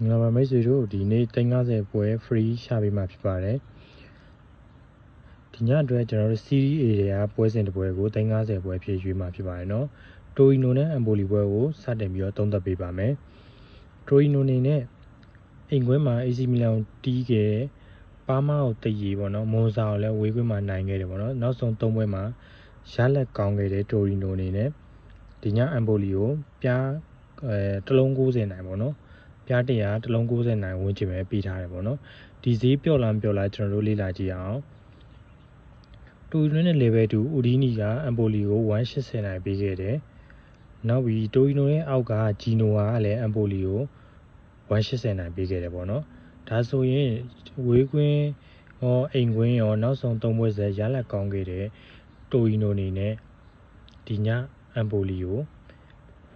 ငါမိတ်ဆွေတို့ဒီနေ့350ပွဲ free ရှာပေးမှာဖြစ်ပါတယ်ဒီညအတွက်ကျွန်တော်တို့ series A တွေကပွဲစဉ်တစ်ပွဲကို350ပွဲဖြည့်ရွေးမှာဖြစ်ပါတယ်နော်တိုရီနိုနဲ့အမ်ပိုလီပွဲကိုစတင်ပြီးတော့သုံးသပ်ပေးပါမယ်တိုရီနိုနေနဲ့အိမ်ကွင်းမှာ AC မီလန်တီးခဲ့ပါမာကိုတည်ရပေါ့နော်မွန်ဆာကိုလည်းဝေးကွင်းမှာနိုင်ခဲ့တယ်ပေါ့နော်နောက်ဆုံး3ပွဲမှာရလက်ကောင်းခဲ့တဲ့တိုရီနိုနေနဲ့ဒီညအမ်ပိုလီကိုပြားတလုံး90နိုင်ပေါ့နော်ပြား100တလုံး90နိုင်ဝန်းကျင်ပဲပေးထားတယ်ပေါ့နော်ဒီဈေးပျော့လားကျွန်တော်တို့လေ့လာကြည့်အောင်တူရီနိုနဲ့ level 2ဦးဒီနီကအမ်ပိုလီကို180နိုင်ပေးခဲ့တယ်နောက်ပြီးတိုရီနိုရဲ့အောက်ကဂျီနိုကလည်းအမ်ပိုလီကို180နိုင်ပေးခဲ့တယ်ပေါ့နော်ဒါဆိုရင်ဝေးကွင်းရောအိမ်ကွင်းရောနောက်ဆုံး3ပွဲဆက်ရလက်ကောင်းခဲ့တဲ့တိုရီနိုနေနဲ့ဒီညအမ်ပိုလီကို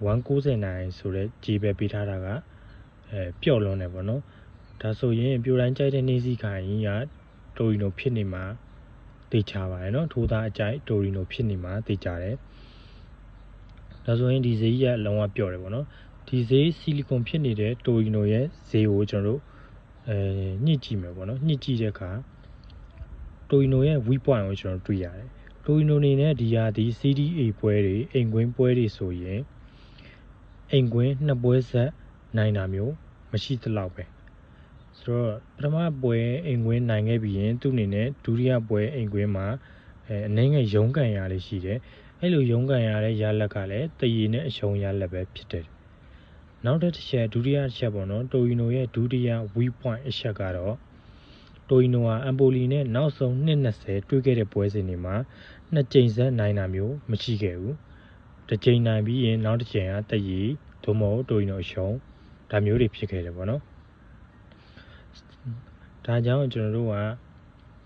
190နိုင်ဆိုတဲ့ဂျီပဲပေးထားတာကပျော့လွန်းတယ်ပေါ့နော်ဒါဆိုရင်ပြိုတိုင်းကြိုက်တဲ့နေစီခိုင်ကတိုရီနိုဖြစ်နေမှာသိချပါတယ်နော်ထိုးသားအကြိုက်တိုရီနိုဖြစ်နေမှာသိကြတယ်ဒါဆိုရင်ဒီဈေးကြီးကလုံးဝပျော့တယ်ပေါ့နော်ဒီဈေးဆီလီကွန်ဖြစ်နေတဲ့တိုရီနိုရဲ့ဈေးကိုကျွန်တော်တို့ညှစ်ကြည့်မယ်ပေါ့နော်ညှစ်ကြည့်တဲ့အခါတိုရီနိုရဲ့ weak point ကိုကျွန်တော်တွေ့ရတယ်တိုရီနိုနေနဲ့ဒီဟာဒီ CDA ပွဲတွေအိမ်ကွင်းပွဲတွေဆိုရင်အိမ်ကွင်း2ပွဲဆက်နိုင်တာမျိုးမရှိသလောက်ပဲဆိုတော့ပထမပွဲအိမ်ကွင်းနိုင်ခဲ့ပြီးရင်သူ့အနေနဲ့ဒုတိယပွဲအိမ်ကွင်းမှာအနေငယ်ရုံးကန်ရလေးရှိတယ်အဲ့လိုရုံးကန်ရတဲ့ရလက်ကလည်းတည်ရည်နဲ့အရှုံးရလက်ပဲဖြစ်တယ်နောက်တစ်ချက်ဒုတိယချက်ပေါ့နော်တိုရီနိုရဲ့ဒုတိယ weak point အချက်ကတော့တိုရီနိုဟာအမ်ပိုလီနဲ့နောက်ဆုံး220တွေ့ခဲ့တဲ့ပွဲစဉ်တွေမှာ2ကြိမ်ဆက်နိုင်တာမျိုးမရှိခဲ့ဘူးတစ်ကြိမ်နိုင်ပြီးရင်နောက်တစ်ကြိမ်ကတည်ရည်သို့မဟုတ်တိုရီနိုအရှုံးဒါမျိုးတွေဖြစ်ခဲ့တယ်ပေါ့နော်ဒါကြောင့်ကျွန်တော်တို့က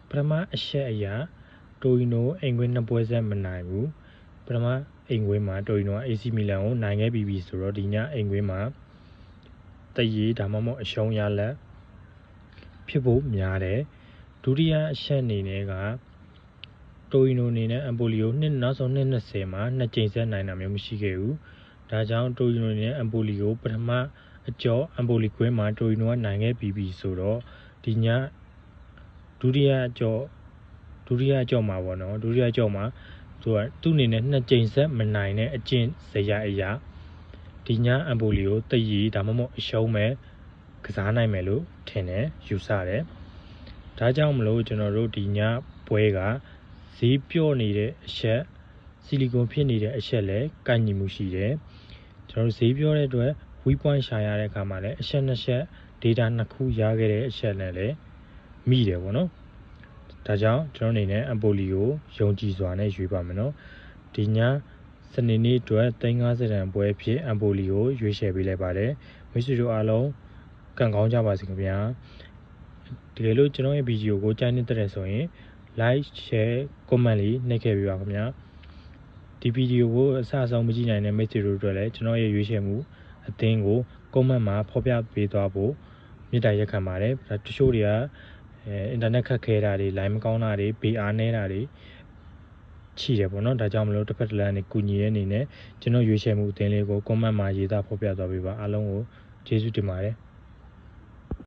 ပထမအချက်အရာတိုရီနိုအိမ်ကွင်း2ပွဲဆက်မနိုင်ဘူးပထမအိမ်ကွင်းမှာတိုရီနိုက AC မီလန်ကိုနိုင်ခဲ့ပြီးပြီဆိုတော့ဒီညအိမ်ကွင်းမှာတည်ရည်ဒါမှမဟုတ်အရှုံးရလက်ဖြစ်ဖို့များတယ်ဒုတိယအချက်အနေနဲ့ကတိုရီနိုအနေနဲ့အမ်ပိုလီကိုနောက်ဆုံး220မှာ2ကြိမ်ဆက်နိုင်တာမျိုးမရှိခဲ့ဘူးဒါကြောင့်တိုရီနိုနဲ့အမ်ပိုလီကိုပထမအကျော်အမ်ပိုလီကွင်းမှာတိုရီနိုကနိုင်ခဲ့ပြီးပြီဆိုတော့ဒီညဒုတိယအကျော်မှာပေါ့နော်ဒုတိယအကျော်မှာသူ့အနေနဲ့2ကြိမ်ဆက်မနိုင်တဲ့အကျင့်ဇယအရာဒီညအမ်ပိုလီကိုတည်ရည်ဒါမှမဟုတ်အရှုံးမဲ့ကစားနိုင်မယ်လို့ထင်တယ်ယူဆတယ်ဒါကြောင့်မလို့ကျွန်တော်တို့ဒီညပွဲကဈေးပြော့နေတဲ့အချက်ဆီလီကွန်ဖြစ်နေတဲ့အချက်လည်းကိုက်ညီမှုရှိတယ်ကျွန်တော်တို့ဈေးပြောတဲ့အတွက် weak point ရှာရတဲ့အခါမှာလည်းအချက်2ချက် data 2ခုရခဲ့တဲ့အချက်နဲ့လည်းမိတယ်ပေါ့နော်ဒါကြောင့်ကျွန်တော်အနေနဲ့အမ်ပိုလီကိုယုံကြည်စွာနဲ့ရွေးပါမယ်နော်ဒီညစနေနေ့အတွက်350တန်ပွဲဖြစ်အမ်ပိုလီကိုရွေးချယ်ပေးလိုက်ပါတယ်မိတ်ဆွေတို့အားလုံးကံကောင်းကြပါစေခင်ဗျာဒီလိုကျွန်တော်ရဲ့ဗီဒီယိုကိုကြိုက်နေတဲ့ဆိုရင် like share comment လေးနှိပ်ခဲ့ပေးပါခင်ဗျာဒီဗီဒီယိုကိုအစအဆုံးမကြည့်နိုင်တဲ့မိတ်ဆွေတို့အတွက်လည်းကျွန်တော်ရဲ့ရွေးချယ်မှုအသင်းကို comment မှာဖော်ပြပေးသွားဖို့မေတ္တာရက်ခံပါတယ်တချို့တွေကအင်တာနက်ခက်ခဲတာတွေ line မကောင်းတာတွေဘေးအားနည်းတာတွေရှိတယ်ပေါ့နော်ဒါကြောင့်မလို့တစ်ဖက်တစ်လမ်းနဲ့ကူညီရဲ့အနေနဲ့ကျွန်တော်ရွေးချယ်မှုအသင်းလေးကို comment မှာရေးသားဖော်ပြသွားပေးပါအားလုံးကိုကျေးဇူးတင်ပါတယ်